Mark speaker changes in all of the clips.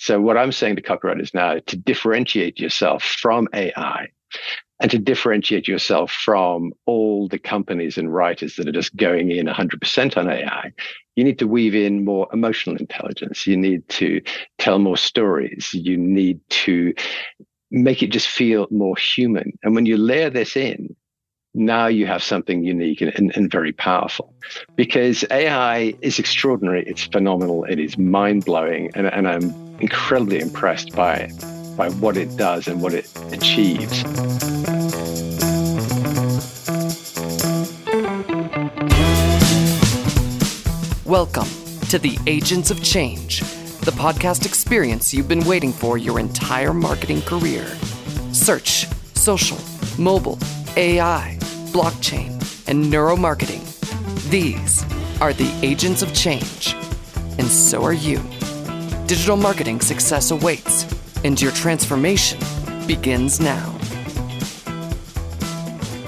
Speaker 1: So what I'm saying to copywriters now, to differentiate yourself from AI and to differentiate yourself from all the companies and writers that are just going in 100% on AI, you need to weave in more emotional intelligence. You need to tell more stories. You need to make it just feel more human. And when you layer this in, now you have something unique and very powerful, because AI is extraordinary. It's phenomenal. It is mind-blowing. And I'm incredibly impressed by what it does and what it achieves.
Speaker 2: Welcome to the Agents of Change, the podcast experience you've been waiting for your entire marketing career. Search, social, mobile, AI, blockchain, and neuromarketing. These are the agents of change, and so are you. Digital marketing success awaits, and your transformation begins now.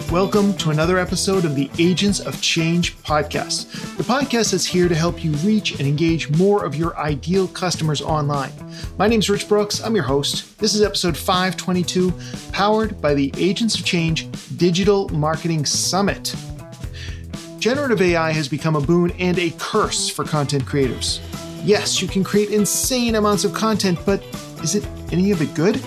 Speaker 3: Welcome to another episode of the Agents of Change podcast. The podcast is here to help you reach and engage more of your ideal customers online. My name is Rich Brooks. I'm your host. This is episode 522, powered by the Agents of Change Digital Marketing Summit. Generative AI has become a boon and a curse for content creators. Yes, you can create insane amounts of content, but is it any of it good?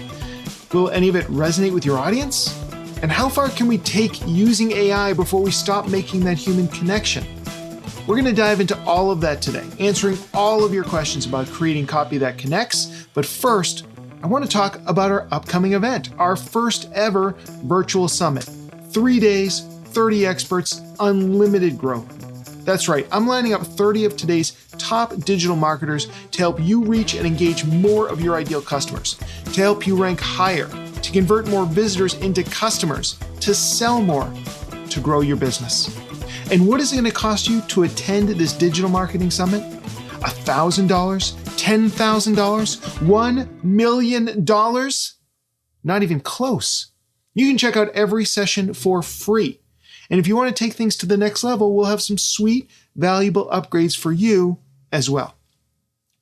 Speaker 3: Will any of it resonate with your audience? And how far can we take using AI before we stop making that human connection? We're going to dive into all of that today, answering all of your questions about creating copy that connects. But first, I want to talk about our upcoming event, our first ever virtual summit. 3 days, 30 experts, unlimited growth. That's right, I'm lining up 30 of today's top digital marketers to help you reach and engage more of your ideal customers, to help you rank higher, to convert more visitors into customers, to sell more, to grow your business. And what is it going to cost you to attend this digital marketing summit? $1,000? $10,000? $1 million? Not even close. You can check out every session for free. And if you want to take things to the next level, we'll have some sweet, valuable upgrades for you as well.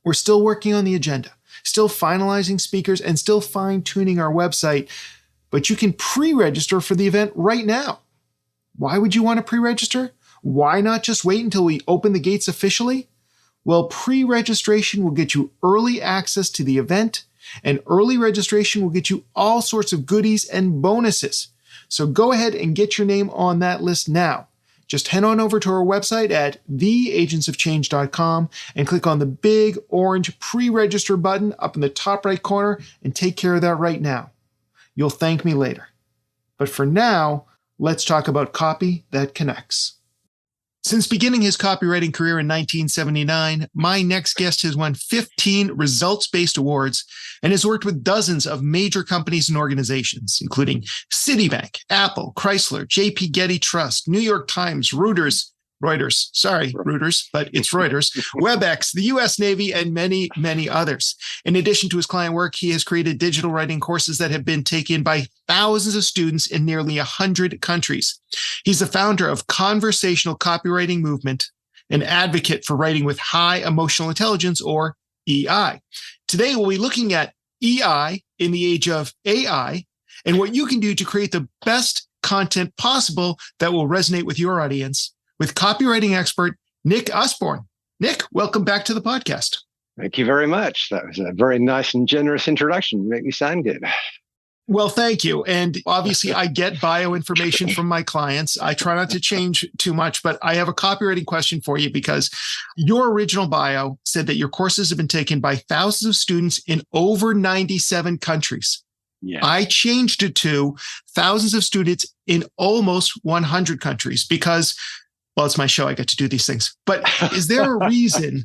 Speaker 3: We're still working on the agenda, still finalizing speakers, and still fine-tuning our website, but you can pre-register for the event right now. Why would you want to pre-register? Why not just wait until we open the gates officially? Well, pre-registration will get you early access to the event, and early registration will get you all sorts of goodies and bonuses. So go ahead and get your name on that list now. Just head on over to our website at theagentsofchange.com and click on the big orange pre-register button up in the top right corner and take care of that right now. You'll thank me later. But for now, let's talk about copy that connects. Since beginning his copywriting career in 1979, my next guest has won 15 results-based awards and has worked with dozens of major companies and organizations, including Citibank, Apple, Chrysler, JP Getty Trust, New York Times, Reuters, but it's Reuters, WebEx, the U.S. Navy, and many, many others. In addition to his client work, he has created digital writing courses that have been taken by thousands of students in nearly 100 countries. He's the founder of Conversational Copywriting Movement, an advocate for writing with high emotional intelligence, or EI. Today, we'll be looking at EI in the age of AI and what you can do to create the best content possible that will resonate with your audience, with copywriting expert Nick Usborne. Nick, welcome back to the podcast.
Speaker 1: Thank you very much. That was a very nice and generous introduction. You make me sound good.
Speaker 3: Well, thank you. And obviously, I get bio information from my clients. I try not to change too much, but I have a copywriting question for you because your original bio said that your courses have been taken by thousands of students in over 97 countries.
Speaker 1: Yeah.
Speaker 3: I changed it to thousands of students in almost 100 countries because, well, it's my show. I get to do these things. But is there a reason?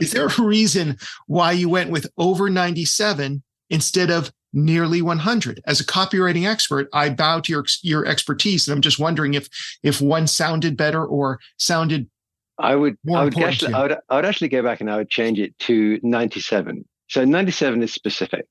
Speaker 3: Is there a reason why you went with over 97 instead of nearly 100? As a copywriting expert, I bow to your expertise, and I'm just wondering if one sounded better or sounded
Speaker 1: I would
Speaker 3: important.
Speaker 1: I would actually go back and I would change it to 97. So 97 is specific.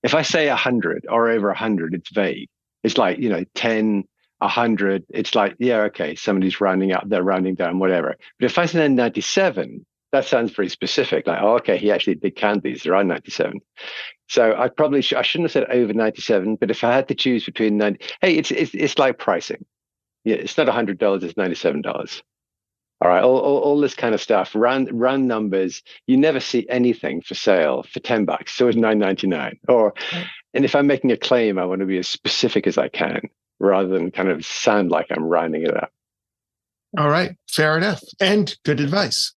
Speaker 1: If I say 100 or over 100, it's vague. It's like 10. 100, it's like, yeah, okay, somebody's rounding up, they're rounding down, whatever. But if I say 97, that sounds very specific. Like, oh, okay, he actually did count these. There are 97. So I shouldn't have said over 97, but if I had to choose between 90, hey, it's like pricing. Yeah, it's not $100, it's $97. All right, all this kind of stuff, round numbers. You never see anything for sale for $10, so it's $9.99. And if I'm making a claim, I want to be as specific as I can, rather than kind of sound like I'm rounding it up.
Speaker 3: All right, fair enough, and good advice.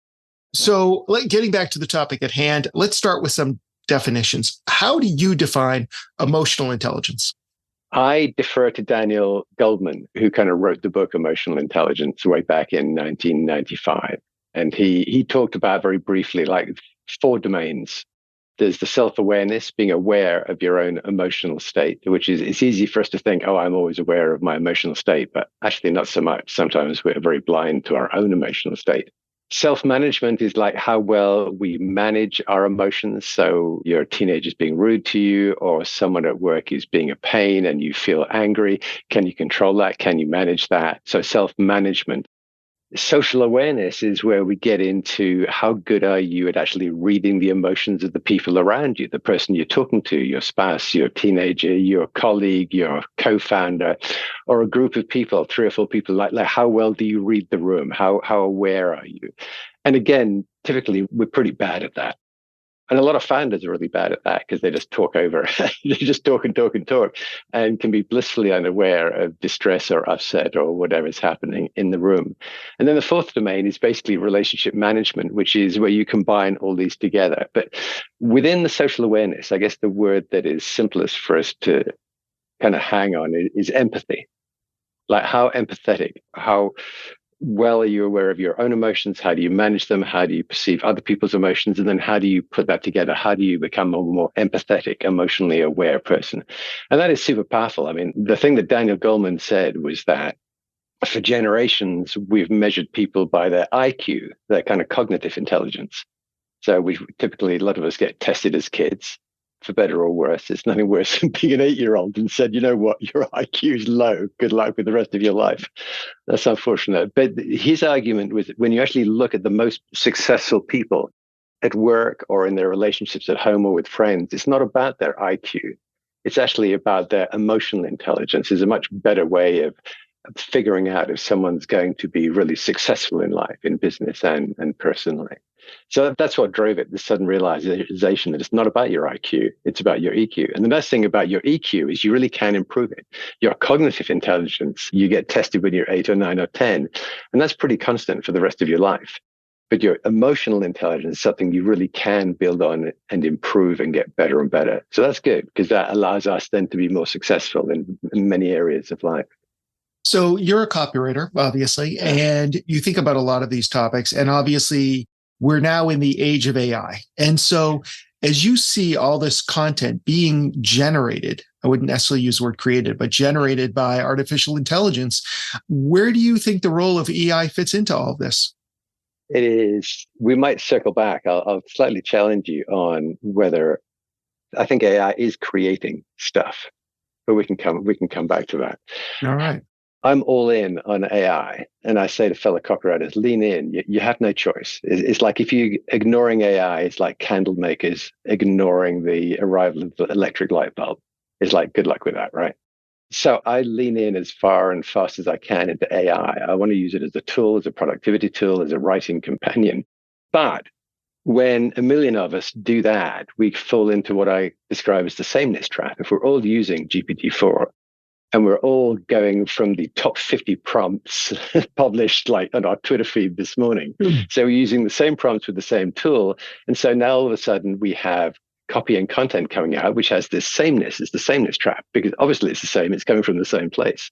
Speaker 3: So, getting back to the topic at hand, let's start with some definitions. How do you define emotional intelligence?
Speaker 1: I defer to Daniel Goleman, who kind of wrote the book Emotional Intelligence way back in 1995. And he talked about very briefly like 4 domains. There's the self-awareness, being aware of your own emotional state, which is, it's easy for us to think, oh, I'm always aware of my emotional state, but actually not so much. Sometimes we're very blind to our own emotional state. Self-management is like how well we manage our emotions. So your teenager's being rude to you, or someone at work is being a pain and you feel angry. Can you control that? Can you manage that? So self-management. Social awareness is where we get into how good are you at actually reading the emotions of the people around you, the person you're talking to, your spouse, your teenager, your colleague, your co-founder, or a group of people, 3 or 4 people. Like how well do you read the room? How aware are you? And again, typically we're pretty bad at that. And a lot of founders are really bad at that because they just talk over. They just talk and talk and talk, and can be blissfully unaware of distress or upset or whatever's happening in the room. And then the 4th domain is basically relationship management, which is where you combine all these together. But within the social awareness, I guess the word that is simplest for us to kind of hang on is empathy. Like how empathetic, how well are you aware of your own emotions? How do you manage them? How do you perceive other people's emotions? And then how do you put that together? How do you become a more empathetic, emotionally aware person? And that is super powerful. I mean, the thing that Daniel Goleman said was that for generations, we've measured people by their IQ, their kind of cognitive intelligence. So we typically, a lot of us get tested as kids, for better or worse. It's nothing worse than being an 8-year-old and said, you know what, your IQ is low. Good luck with the rest of your life. That's unfortunate. But his argument was that when you actually look at the most successful people at work or in their relationships at home or with friends, it's not about their IQ. It's actually about their emotional intelligence. Is a much better way of figuring out if someone's going to be really successful in life, in business and personally. So that's what drove it, the sudden realization that it's not about your IQ, it's about your EQ. And the best thing about your EQ is you really can improve it. Your cognitive intelligence, you get tested when you're 8 or 9 or 10, and that's pretty constant for the rest of your life. But your emotional intelligence is something you really can build on and improve and get better and better. So that's good, because that allows us then to be more successful in many areas of life.
Speaker 3: So you're a copywriter, obviously, and you think about a lot of these topics. And obviously, we're now in the age of AI. And so as you see all this content being generated, I wouldn't necessarily use the word created, but generated by artificial intelligence, where do you think the role of AI fits into all of this?
Speaker 1: It is, we might circle back. I'll slightly challenge you on whether I think AI is creating stuff, but we can come back to that.
Speaker 3: All right.
Speaker 1: I'm all in on AI, and I say to fellow copywriters, lean in. You have no choice. It's like if you're ignoring AI, it's like candle makers ignoring the arrival of the electric light bulb. It's like, good luck with that, right? So I lean in as far and fast as I can into AI. I want to use it as a tool, as a productivity tool, as a writing companion. But when a million of us do that, we fall into what I describe as the sameness trap. If we're all using GPT-4, and we're all going from the top 50 prompts published like on our Twitter feed this morning. So we're using the same prompts with the same tool. And so now all of a sudden we have copy and content coming out, which has this sameness. It's the sameness trap, because obviously it's the same. It's coming from the same place.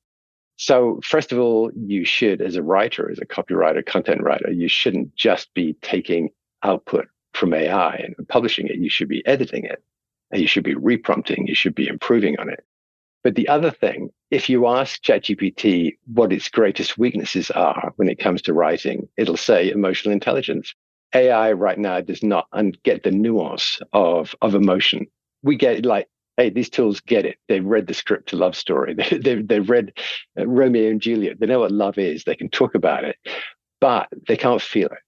Speaker 1: So first of all, you should, as a writer, as a copywriter, content writer, you shouldn't just be taking output from AI and publishing it. You should be editing it, and you should be reprompting. You should be improving on it. But the other thing, if you ask ChatGPT what its greatest weaknesses are when it comes to writing, it'll say emotional intelligence. AI right now does not get the nuance of emotion. We get like, hey, these tools get it. They've read the script to Love Story. They've read Romeo and Juliet. They know what love is. They can talk about it, but they can't feel it.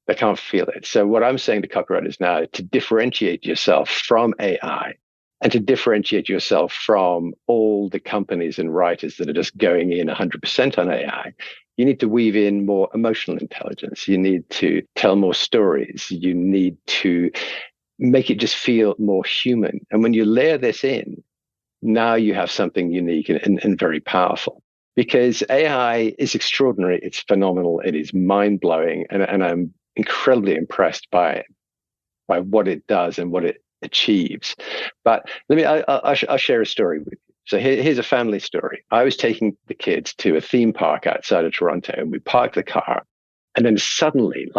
Speaker 1: They can't feel it. So what I'm saying to copywriters now, to differentiate yourself from AI and to differentiate yourself from all the companies and writers that are just going in 100% on AI, you need to weave in more emotional intelligence. You need to tell more stories. You need to make it just feel more human. And when you layer this in, now you have something unique and very powerful. Because AI is extraordinary, it's phenomenal, it is mind-blowing, and I'm incredibly impressed by what it does and what it achieves. But I'll share a story with you. So here's a family story. I was taking the kids to a theme park outside of Toronto, and we parked the car, and then suddenly,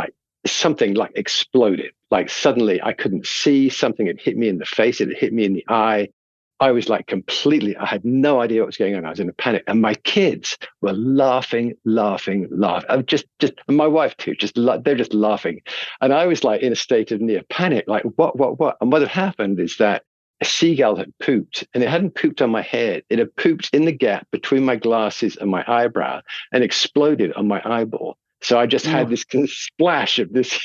Speaker 1: something exploded. Like suddenly I couldn't see, something had hit me in the face, it had hit me in the eye. I was I had no idea what was going on. I was in a panic, and my kids were laughing. I'm and my wife too, they're just laughing. And I was in a state of near panic, what? And what had happened is that a seagull had pooped, and it hadn't pooped on my head. It had pooped in the gap between my glasses and my eyebrow and exploded on my eyeball. So I just had this kind of splash of this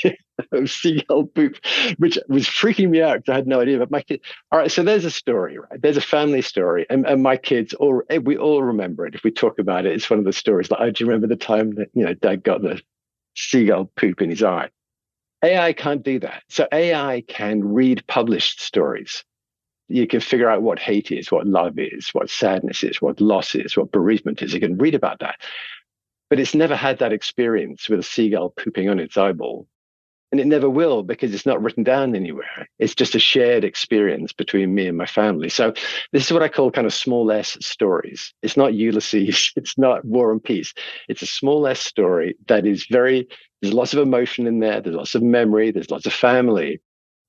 Speaker 1: of seagull poop, which was freaking me out because I had no idea. But my kid, all right, so there's a story, right? There's a family story, and my kids we all remember it. If we talk about it, it's one of the stories. Like, oh, do you remember the time that Dad got the seagull poop in his eye? AI can't do that. So AI can read published stories. You can figure out what hate is, what love is, what sadness is, what loss is, what bereavement is. You can read about that. But it's never had that experience with a seagull pooping on its eyeball. And it never will, because it's not written down anywhere. It's just a shared experience between me and my family. So this is what I call kind of small S stories. It's not Ulysses. It's not War and Peace. It's a small S story that is there's lots of emotion in there. There's lots of memory. There's lots of family.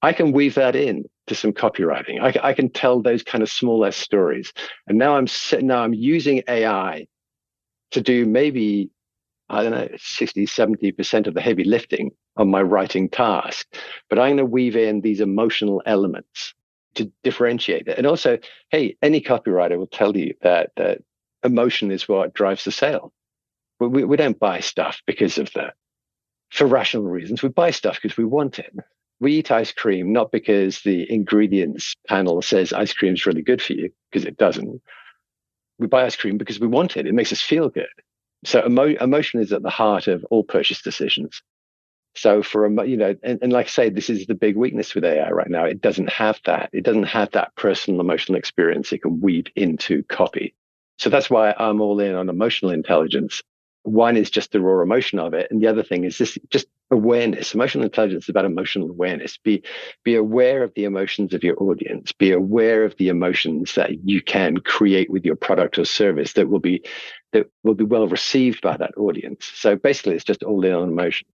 Speaker 1: I can weave that in to some copywriting. I can tell those kind of small S stories. And now I'm using AI to do maybe, I don't know, 60, 70% of the heavy lifting on my writing task. But I'm going to weave in these emotional elements to differentiate it. And also, hey, any copywriter will tell you that emotion is what drives the sale. We don't buy stuff for rational reasons. We buy stuff because we want it. We eat ice cream not because the ingredients panel says ice cream is really good for you, because it doesn't. We buy ice cream because we want it. It makes us feel good. So emotion is at the heart of all purchase decisions. So and like I say, this is the big weakness with AI right now. It doesn't have that. It doesn't have that personal emotional experience it can weave into copy. So that's why I'm all in on emotional intelligence. One is just the raw emotion of it, and the other thing is just awareness. Emotional intelligence is about emotional awareness. Be aware of the emotions of your audience. Be aware of the emotions that you can create with your product or service that will be well received by that audience. So basically, it's just all in on emotion.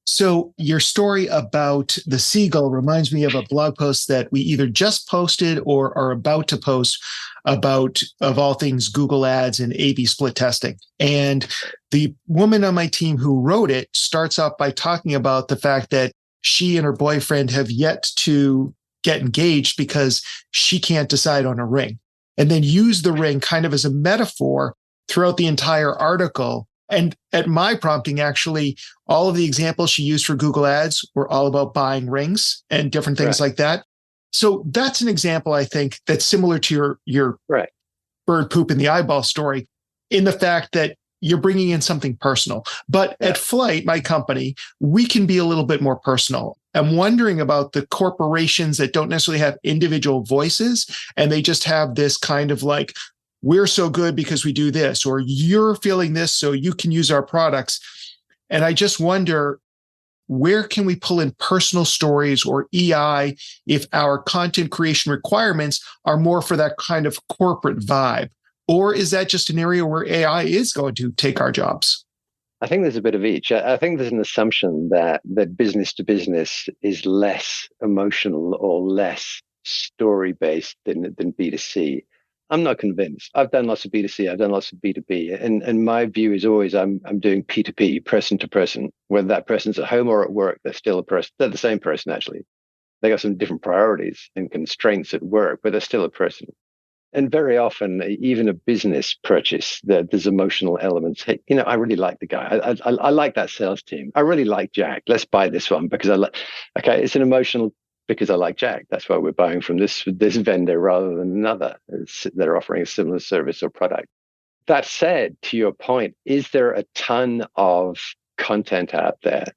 Speaker 3: So your story about the seagull reminds me of a blog post that we either just posted or are about to post about, of all things, Google Ads and A/B split testing. And the woman on my team who wrote it starts off by talking about the fact that she and her boyfriend have yet to get engaged because she can't decide on a ring, and then use the ring kind of as a metaphor throughout the entire article. And at my prompting, actually, all of the examples she used for Google Ads were all about buying rings and different things like that. So that's an example, I think, that's similar to your bird poop in the eyeball story, in the fact that you're bringing in something personal. But at Flight, my company, we can be a little bit more personal. I'm wondering about the corporations that don't necessarily have individual voices, and they just have this kind of like, we're so good because we do this, or you're feeling this, so you can use our products. And I just wonder, where can we pull in personal stories or EI if our content creation requirements are more for that kind of corporate vibe? Or is that just an area where AI is going to take our jobs?
Speaker 1: I think there's a bit of each. I think there's an assumption that business to business is less emotional or less story-based than B2C. I'm not convinced. I've done lots of B2C. I've done lots of B2B. And my view is always I'm doing P2P, person to person. Whether that person's at home or at work, they're still a person. They're the same person, actually. They got some different priorities and constraints at work, but they're still a person. And very often, even a business purchase, there's emotional elements. Hey, I really like the guy. I like that sales team. I really like Jack. Let's buy this one because I like. Okay, it's an emotional because I like Jack. That's why we're buying from this vendor rather than another. They're offering a similar service or product. That said, to your point, is there a ton of content out there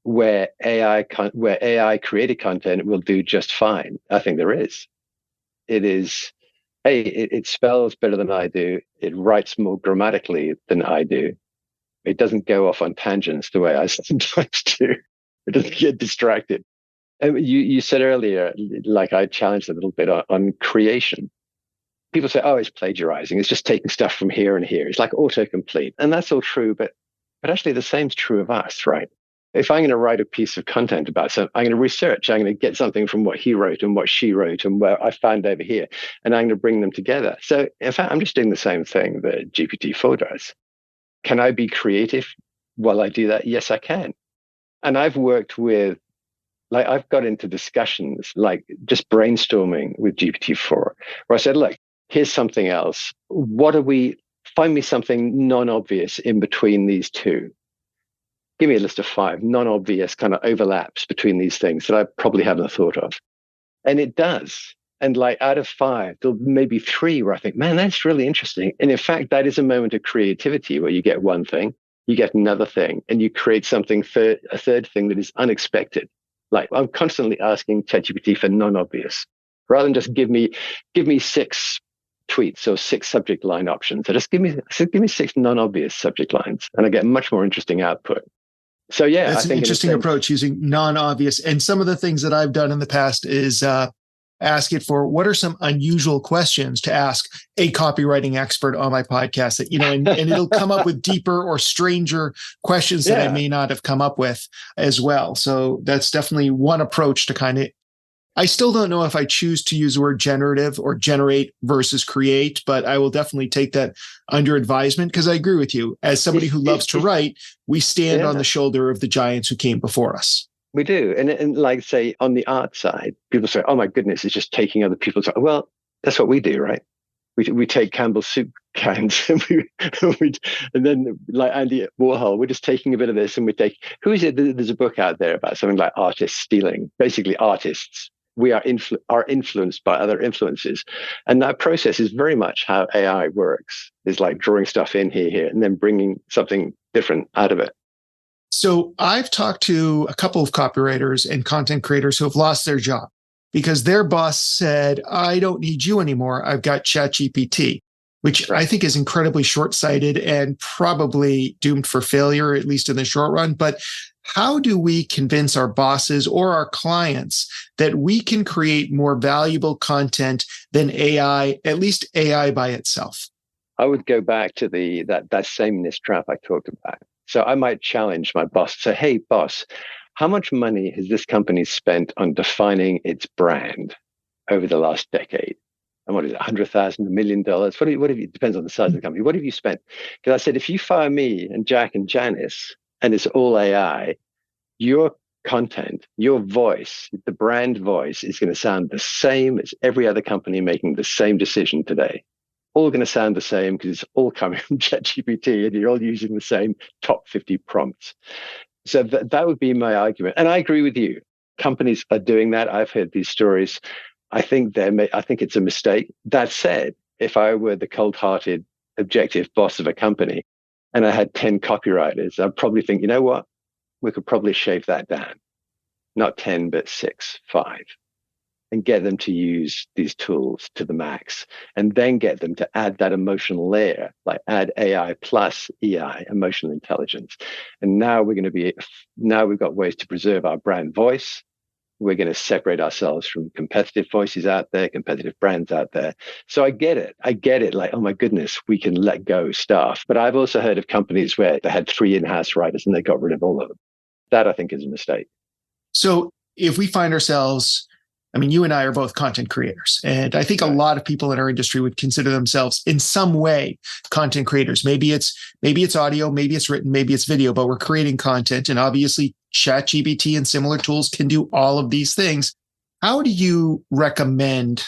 Speaker 1: where AI created content will do just fine? I think there is. It is. Hey, it spells better than I do. It writes more grammatically than I do. It doesn't go off on tangents the way I sometimes do. It doesn't get distracted. And you said earlier, like I challenged a little bit on creation. People say, oh, it's plagiarizing. It's just taking stuff from here and here. It's like autocomplete. And that's all true, but actually the same's true of us, right? If I'm going to write a piece of content about something, I'm going to research, I'm going to get something from what he wrote and what she wrote and where I found over here, and I'm going to bring them together. So in fact, I'm just doing the same thing that GPT-4 does. Can I be creative while I do that? Yes, I can. And I've worked with, like, I've got into discussions, like just brainstorming with GPT-4, where I said, look, here's something else. Find me something non-obvious in between these two. Give me a list of 5 non-obvious kind of overlaps between these things that I probably haven't thought of. And it does. And like out of 5, there'll maybe 3 where I think, man, that's really interesting. And in fact, that is a moment of creativity where you get one thing, you get another thing, and you create something, a third thing that is unexpected. Like I'm constantly asking ChatGPT for non-obvious, rather than just give me 6 tweets or 6 subject line options. So just give me 6 non-obvious subject lines, and I get much more interesting output. So yeah,
Speaker 3: that's an interesting approach, using non-obvious. And some of the things that I've done in the past is ask it for what are some unusual questions to ask a copywriting expert on my podcast that, and it'll come up with deeper or stranger questions that I may not have come up with as well. So that's definitely one approach to kind of, I still don't know if I choose to use the word generative or generate versus create, but I will definitely take that under advisement because I agree with you. As somebody who loves to write, we stand on the shoulder of the giants who came before us.
Speaker 1: We do. And like, say, on the art side, people say, oh my goodness, it's just taking other people's art. Well, that's what we do, right? We take Campbell's soup cans and then like Andy Warhol, we're just taking a bit of this and there's a book out there about something like artists stealing, basically artists. We are influenced by other influences. And that process is very much how AI works, is like drawing stuff in here, and then bringing something different out of it.
Speaker 3: So I've talked to a couple of copywriters and content creators who have lost their job because their boss said, I don't need you anymore. I've got ChatGPT, which I think is incredibly short-sighted and probably doomed for failure, at least in the short run. But how do we convince our bosses or our clients that we can create more valuable content than AI, at least AI by itself?
Speaker 1: I would go back to that sameness trap I talked about. So I might challenge my boss, say, hey, boss, how much money has this company spent on defining its brand over the last decade? And what is it, $100,000, $1 million? What have you, depends on the size of the company. What have you spent? Because I said, if you fire me and Jack and Janice, and it's all AI, your content, your voice, the brand voice is going to sound the same as every other company making the same decision today. All going to sound the same because it's all coming from ChatGPT and you're all using the same top 50 prompts. So that would be my argument. And I agree with you. Companies are doing that. I've heard these stories. I think it's a mistake. That said, if I were the cold-hearted, objective boss of a company and I had 10 copywriters, I'd probably think, you know what? We could probably shave that down. Not 10, but 6, 5. And get them to use these tools to the max, and then get them to add that emotional layer, like add AI plus EI, emotional intelligence. And now we've got ways to preserve our brand voice. We're going to separate ourselves from competitive voices out there, competitive brands out there. So I get it. Like, oh my goodness, we can let go staff. But I've also heard of companies where they had 3 in-house writers and they got rid of all of them. That I think is a mistake.
Speaker 3: So if we find ourselves, I mean, you and I are both content creators, and I think a lot of people in our industry would consider themselves in some way content creators. Maybe it's audio, maybe it's written, maybe it's video, but we're creating content. And obviously ChatGPT and similar tools can do all of these things. How do you recommend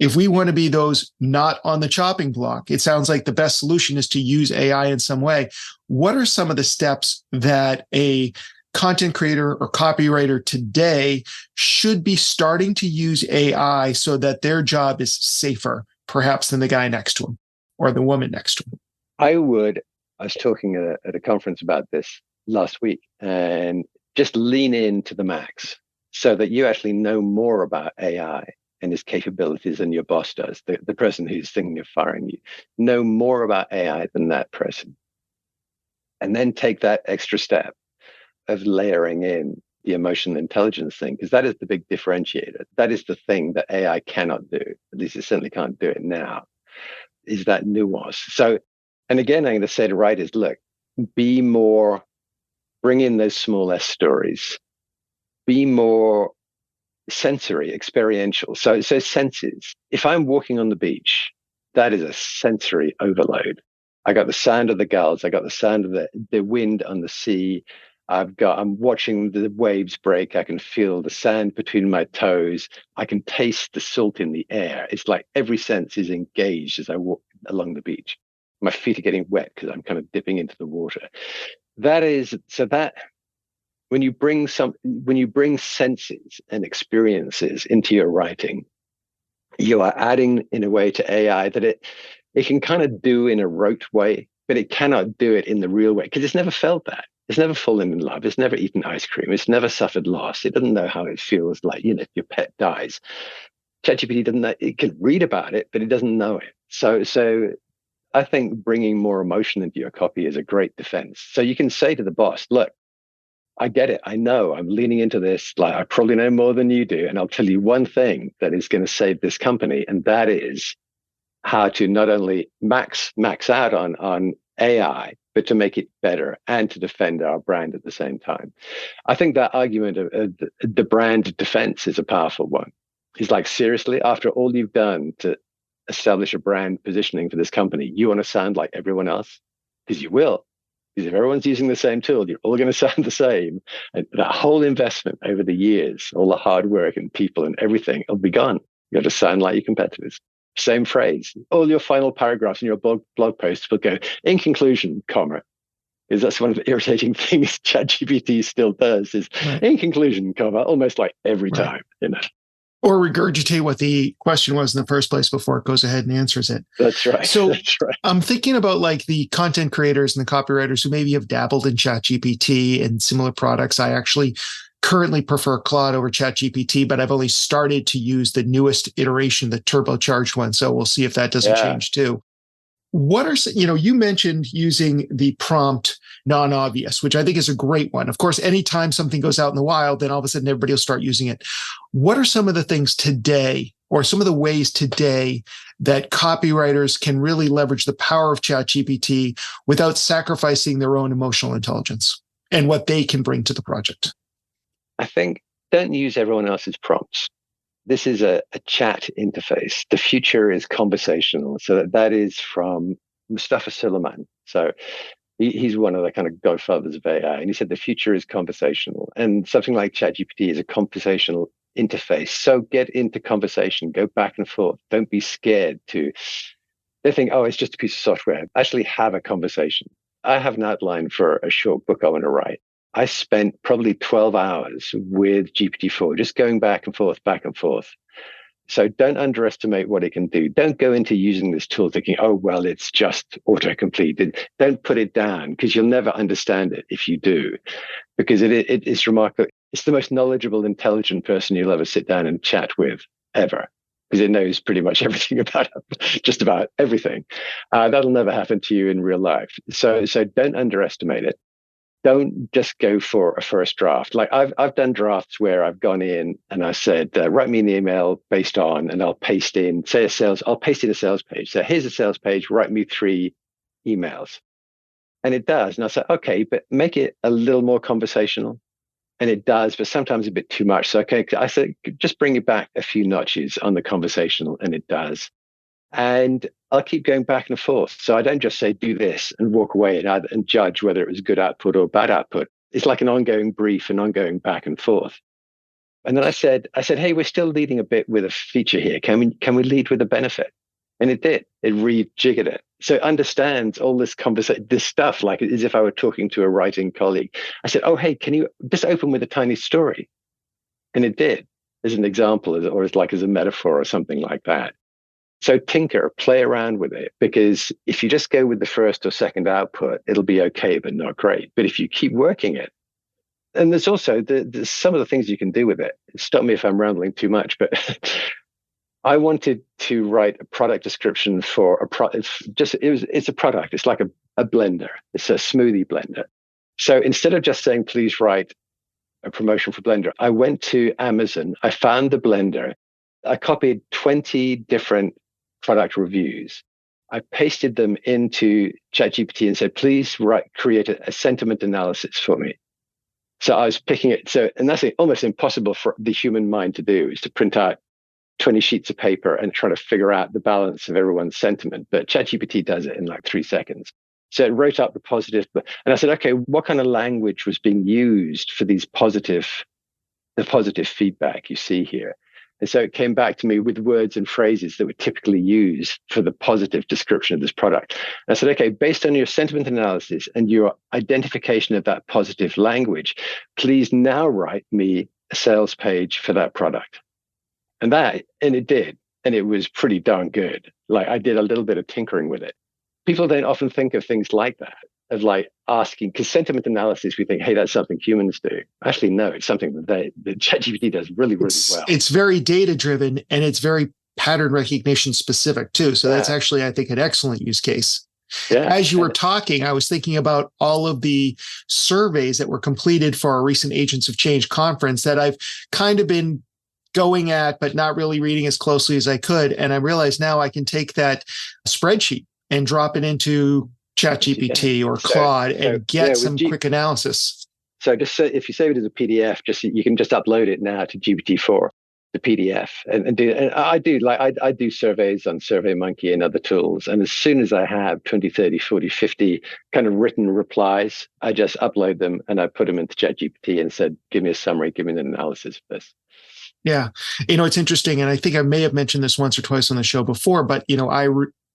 Speaker 3: if we want to be those not on the chopping block, it sounds like the best solution is to use AI in some way. What are some of the steps that a content creator or copywriter today should be starting to use AI so that their job is safer, perhaps, than the guy next to him or the woman next to him?
Speaker 1: I was talking at a conference about this last week, and just lean in to the max so that you actually know more about AI and its capabilities than your boss does, the person who's thinking of firing you. Know more about AI than that person. And then take that extra step of layering in the emotional intelligence thing, because that is the big differentiator. That is the thing that AI cannot do. At least it certainly can't do it now, is that nuance. So, and again, I'm going to say to writers, look, bring in those small S stories, be more sensory, experiential. So senses. If I'm walking on the beach, that is a sensory overload. I got the sound of the gulls. I got the sound of the wind on the sea. I'm watching the waves break. I can feel the sand between my toes. I can taste the salt in the air. It's like every sense is engaged as I walk along the beach. My feet are getting wet because I'm kind of dipping into the water. When you bring senses and experiences into your writing, you are adding in a way to AI that it can kind of do in a rote way, but it cannot do it in the real way because it's never felt that. It's never fallen in love. It's never eaten ice cream. It's never suffered loss. It doesn't know how it feels like, if your pet dies. ChatGPT doesn't know. It can read about it, but it doesn't know it. So I think bringing more emotion into your copy is a great defense. So you can say to the boss, look, I get it. I know I'm leaning into this. Like, I probably know more than you do. And I'll tell you one thing that is going to save this company. And that is how to not only max out on AI, but to make it better and to defend our brand at the same time. I think that argument of the brand defense is a powerful one. It's like, seriously, after all you've done to establish a brand positioning for this company, you want to sound like everyone else? Because you will. Because if everyone's using the same tool, you're all going to sound the same. And that whole investment over the years, all the hard work and people and everything, will be gone. You got to sound like your competitors. Same phrase. All your final paragraphs in your blog posts will go, in conclusion, comma. Because that's one of the irritating things ChatGPT still does is, right, in conclusion, comma, almost like every time,
Speaker 3: Or regurgitate what the question was in the first place before it goes ahead and answers it.
Speaker 1: That's right.
Speaker 3: So
Speaker 1: that's right.
Speaker 3: I'm thinking about like the content creators and the copywriters who maybe have dabbled in ChatGPT and similar products. I actually currently prefer Claude over ChatGPT, but I've only started to use the newest iteration, the turbocharged one. So we'll see if that doesn't change too. What are, you mentioned using the prompt non-obvious, which I think is a great one. Of course, anytime something goes out in the wild, then all of a sudden everybody will start using it. What are some of the things today, or some of the ways today that copywriters can really leverage the power of ChatGPT without sacrificing their own emotional intelligence and what they can bring to the project?
Speaker 1: I think don't use everyone else's prompts. This is a chat interface. The future is conversational. So that is from Mustafa Suleiman. So he's one of the kind of godfathers of AI. And he said the future is conversational. And something like ChatGPT is a conversational interface. So get into conversation, go back and forth. Don't be scared they think, oh, it's just a piece of software. Actually have a conversation. I have an outline for a short book I want to write. I spent probably 12 hours with GPT-4, just going back and forth. So don't underestimate what it can do. Don't go into using this tool thinking, oh, well, it's just autocomplete. Don't put it down, because you'll never understand it if you do, because it's remarkable. It's the most knowledgeable, intelligent person you'll ever sit down and chat with, ever, because it knows pretty much everything about just about everything. That'll never happen to you in real life. So don't underestimate it. Don't just go for a first draft. Like I've done drafts where I've gone in and I said, write me an email based on, and I'll paste in, I'll paste in a sales page. So here's a sales page, write me 3 emails. And it does. And I said, okay, but make it a little more conversational. And it does, but sometimes a bit too much. So, okay, I said, just bring it back a few notches on the conversational, and it does. And I'll keep going back and forth. So I don't just say, do this and walk away and judge whether it was good output or bad output. It's like an ongoing brief, an ongoing back and forth. And then I said, hey, we're still leading a bit with a feature here. Can we lead with a benefit? And it did. It rejiggered it. So it understands all this conversation, this stuff, like as if I were talking to a writing colleague. I said, oh, hey, can you just open with a tiny story? And it did, as an example, or as a metaphor or something like that. So tinker, play around with it, because if you just go with the first or second output, it'll be okay, but not great. But if you keep working it, and there's also there's some of the things you can do with it. Stop me if I'm rambling too much, but I wanted to write a product description for a product. It's a product. It's like a blender. It's a smoothie blender. So instead of just saying, please write a promotion for Blender, I went to Amazon. I found the blender. I copied 20 different product reviews. I pasted them into ChatGPT and said, please create a sentiment analysis for me. So I was picking it. And that's almost impossible for the human mind to do, is to print out 20 sheets of paper and try to figure out the balance of everyone's sentiment. But ChatGPT does it in like 3 seconds. So it wrote up the positive. And I said, okay, what kind of language was being used for the positive feedback you see here? And so it came back to me with words and phrases that were typically used for the positive description of this product. And I said, okay, based on your sentiment analysis and your identification of that positive language, please now write me a sales page for that product. And it did. And it was pretty darn good. Like, I did a little bit of tinkering with it. People don't often think of things like that, of like asking, because sentiment analysis, we think, hey, that's something humans do. Actually, no, it's something that ChatGPT does really, really well.
Speaker 3: It's very data driven, and it's very pattern recognition specific too. So that's actually, I think, an excellent use case. Yeah. As you were talking, I was thinking about all of the surveys that were completed for our recent Agents of Change conference that I've kind of been going at, but not really reading as closely as I could. And I realize now I can take that spreadsheet and drop it into ChatGPT or Claude and get some quick analysis.
Speaker 1: So just if you save it as a PDF, you can just upload it now to GPT-4, the PDF, and do. And I do surveys on SurveyMonkey and other tools. And as soon as I have 20, 30, 40, 50 kind of written replies, I just upload them and I put them into ChatGPT and said, give me a summary, give me an analysis of this.
Speaker 3: Yeah. It's interesting. And I think I may have mentioned this once or twice on the show before, but,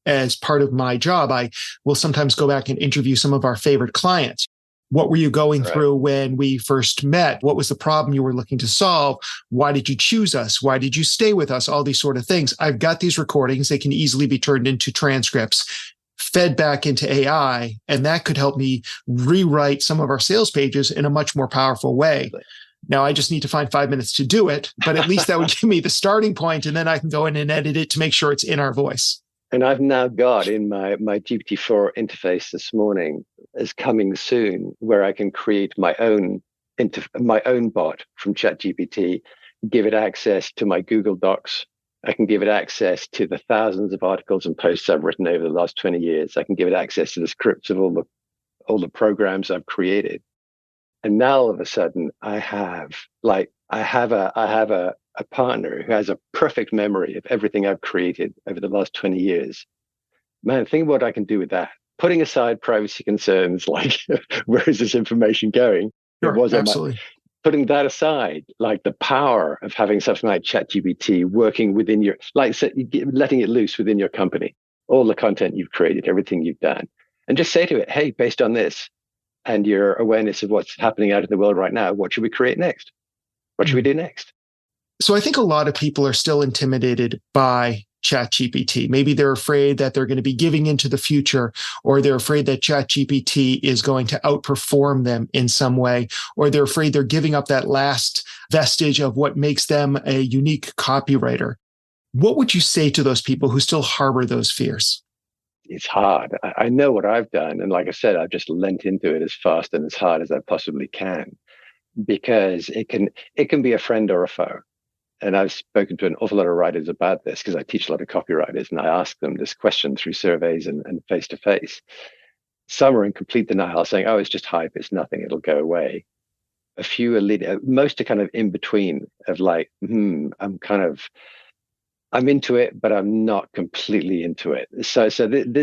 Speaker 3: as part of my job, I will sometimes go back and interview some of our favorite clients. What were you going through when we first met? What was the problem you were looking to solve? Why did you choose us? Why did you stay with us? All these sort of things. I've got these recordings. They can easily be turned into transcripts, fed back into AI, and that could help me rewrite some of our sales pages in a much more powerful way. Now, I just need to find 5 minutes to do it, but at least that would give me the starting point, and then I can go in and edit it to make sure it's in our voice.
Speaker 1: And I've now got in my GPT-4 interface this morning is coming soon, where I can create my own bot from ChatGPT, give it access to my Google Docs. I can give it access to the thousands of articles and posts I've written over the last 20 years. I can give it access to the scripts of all the programs I've created. And now all of a sudden I have a partner who has a perfect memory of everything I've created over the last 20 years. Man, think what I can do with that. Putting aside privacy concerns, like where is this information going?
Speaker 3: Sure, absolutely.
Speaker 1: Putting that aside, like the power of having something like ChatGPT working within letting it loose within your company, all the content you've created, everything you've done, and just say to it, hey, based on this and your awareness of what's happening out in the world right now, what should we create next? What should we do next?
Speaker 3: So I think a lot of people are still intimidated by ChatGPT. Maybe they're afraid that they're going to be giving into the future, or they're afraid that ChatGPT is going to outperform them in some way, or they're afraid they're giving up that last vestige of what makes them a unique copywriter. What would you say to those people who still harbor those fears?
Speaker 1: It's hard. I know what I've done. And like I said, I've just lent into it as fast and as hard as I possibly can, because it can be a friend or a foe. And I've spoken to an awful lot of writers about this, because I teach a lot of copywriters, and I ask them this question through surveys and face-to-face. Some are in complete denial, saying, oh, it's just hype, it's nothing, it'll go away. A few are most are kind of in between, of like, I'm into it, but I'm not completely into it. So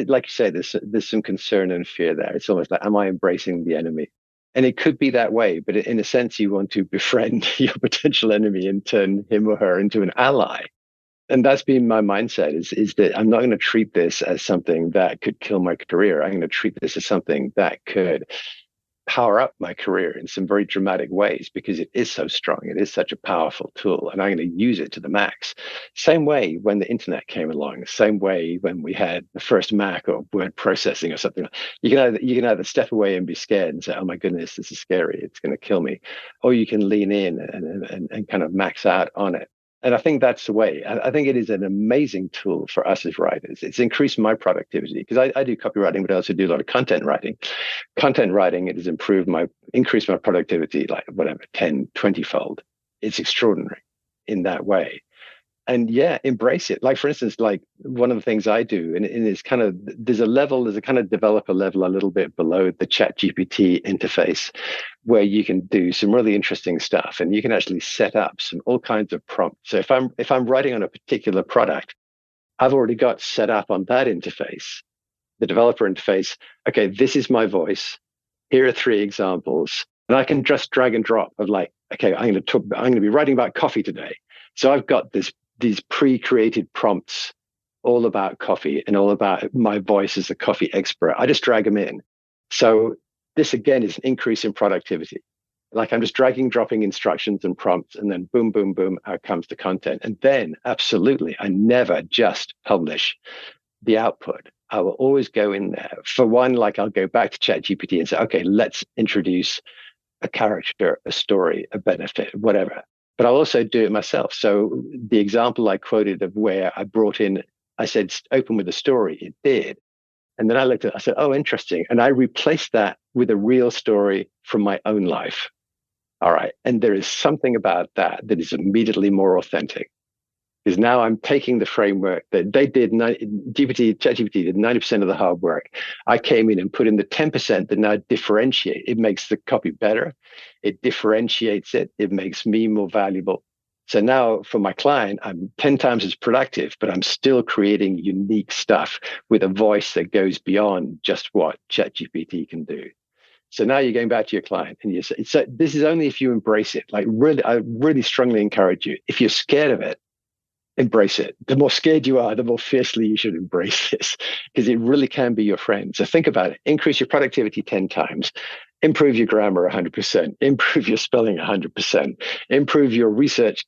Speaker 1: like you say, there's some concern and fear there. It's almost like, am I embracing the enemy? And it could be that way, but in a sense, you want to befriend your potential enemy and turn him or her into an ally. And that's been my mindset is that I'm not going to treat this as something that could kill my career. I'm going to treat this as something that could power up my career in some very dramatic ways because it is so strong. It is such a powerful tool, and I'm going to use it to the max. Same way when the internet came along, same way when we had the first Mac or word processing or something. You can either step away and be scared and say, oh my goodness, this is scary, it's going to kill me. Or you can lean in and kind of max out on it. And I think that's the way. I think it is an amazing tool for us as writers. It's increased my productivity because I do copywriting, but I also do a lot of content writing. Content writing, it has increased my productivity like whatever, 10, 20-fold. It's extraordinary in that way. And yeah, embrace it. Like, for instance, like one of the things I do, and it's kind of, there's a kind of developer level a little bit below the ChatGPT interface where you can do some really interesting stuff and you can actually set up all kinds of prompts. So if I'm writing on a particular product, I've already got set up on that interface, the developer interface. Okay, this is my voice. Here are 3 examples. And I can just drag and drop of like, okay, I'm going to be writing about coffee today. So I've got these pre-created prompts all about coffee and all about my voice as a coffee expert. I just drag them in. So this again is an increase in productivity. Like I'm just dragging, dropping instructions and prompts, and then boom, boom, boom, out comes the content. And then absolutely, I never just publish the output. I will always go in there. For one, like I'll go back to ChatGPT and say, okay, let's introduce a character, a story, a benefit, whatever. But I'll also do it myself. So the example I quoted of where I brought in, I said, open with a story, it did. And then I looked at it, I said, oh, interesting. And I replaced that with a real story from my own life. All right. And there is something about that is immediately more authentic. Because now I'm taking the framework that they did, ChatGPT did 90% of the hard work. I came in and put in the 10% that now differentiate. It makes the copy better. It differentiates it. It makes me more valuable. So now for my client, I'm 10 times as productive, but I'm still creating unique stuff with a voice that goes beyond just what ChatGPT can do. So now you're going back to your client and you say, so this is only if you embrace it. Like really, I really strongly encourage you. If you're scared of it, embrace it. The more scared you are, the more fiercely you should embrace this because it really can be your friend. So think about it. Increase your productivity 10 times, improve your grammar 100%, improve your spelling 100%, improve your research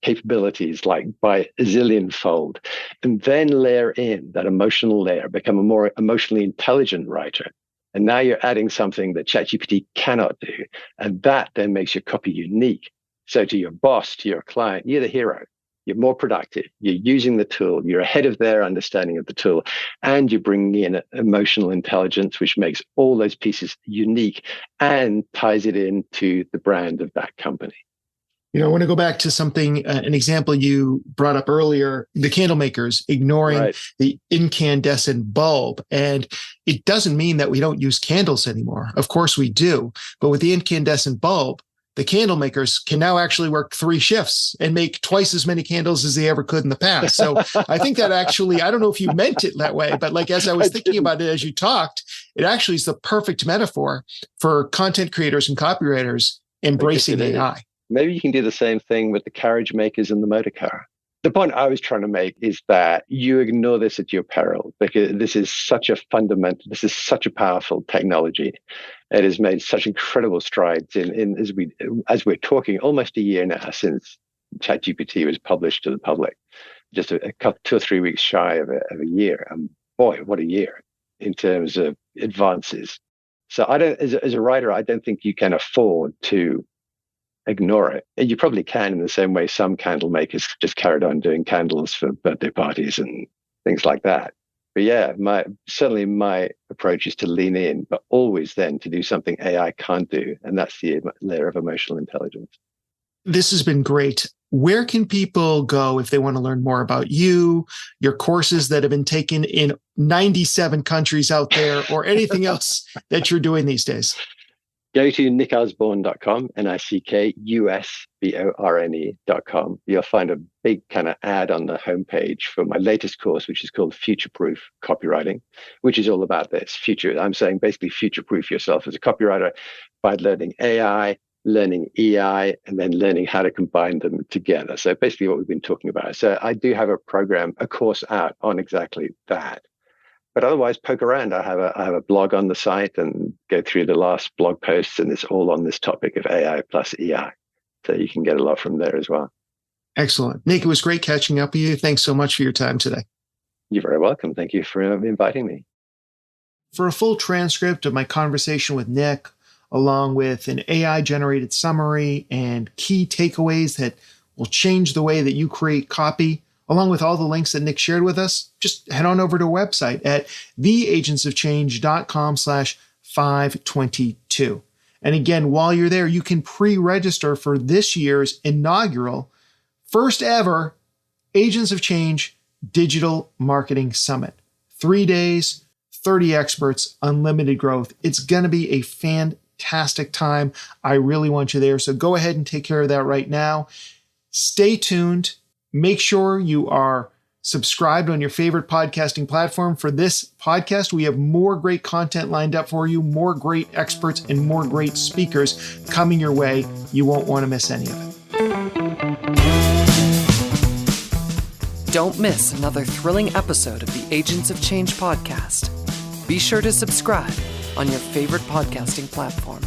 Speaker 1: capabilities like by a zillion fold, and then layer in that emotional layer, become a more emotionally intelligent writer. And now you're adding something that ChatGPT cannot do. And that then makes your copy unique. So to your boss, to your client, you're the hero. You're more productive. You're using the tool. You're ahead of their understanding of the tool. And you're bringing in emotional intelligence, which makes all those pieces unique and ties it into the brand of that company.
Speaker 3: You know, I want to go back to something, an example you brought up earlier, the candle makers ignoring the incandescent bulb. And it doesn't mean that we don't use candles anymore. Of course we do. But with the incandescent bulb, the candle makers can now actually work 3 shifts and make twice as many candles as they ever could in the past. So I think that actually, I don't know if you meant it that way, but like as I was thinking about it as you talked, it actually is the perfect metaphor for content creators and copywriters embracing AI.
Speaker 1: Maybe you can do the same thing with the carriage makers and the motor car. The point I was trying to make is that you ignore this at your peril because this is such a powerful technology. It has made such incredible strides in as we're talking almost a year now since ChatGPT was published to the public, just a couple, 2 or 3 weeks shy of a year. And boy, what a year in terms of advances. So I don't, as a writer, I don't think you can afford to ignore it. And you probably can in the same way some candle makers just carried on doing candles for birthday parties and things like that. But yeah, certainly my approach is to lean in, but always then to do something AI can't do. And that's the layer of emotional intelligence.
Speaker 3: This has been great. Where can people go if they want to learn more about you, your courses that have been taken in 97 countries out there, or anything else that you're doing these days?
Speaker 1: Go to nickosborne.com, NICKUSBORNE.com. You'll find a big kind of ad on the homepage for my latest course, which is called Future-Proof Copywriting, which is all about this future. I'm saying basically future-proof yourself as a copywriter by learning AI, learning EI, and then learning how to combine them together. So basically what we've been talking about. So I do have a course out on exactly that. But otherwise, poke around. I have a blog on the site and go through the last blog posts, and it's all on this topic of AI plus EI. So you can get a lot from there as well.
Speaker 3: Excellent. Nick, it was great catching up with you. Thanks so much for your time today.
Speaker 1: You're very welcome. Thank you for inviting me.
Speaker 3: For a full transcript of my conversation with Nick, along with an AI-generated summary and key takeaways that will change the way that you create copy, along with all the links that Nick shared with us, just head on over to our website at theagentsofchange.com/522. And again, while you're there, you can pre-register for this year's inaugural, first ever Agents of Change Digital Marketing Summit. 3 days, 30 experts, unlimited growth. It's going to be a fantastic time. I really want you there. So go ahead and take care of that right now. Stay tuned. Make sure you are subscribed on your favorite podcasting platform for this podcast. We have more great content lined up for you, more great experts and more great speakers coming your way. You won't want to miss any of it.
Speaker 2: Don't miss another thrilling episode of the Agents of Change podcast. Be sure to subscribe on your favorite podcasting platform.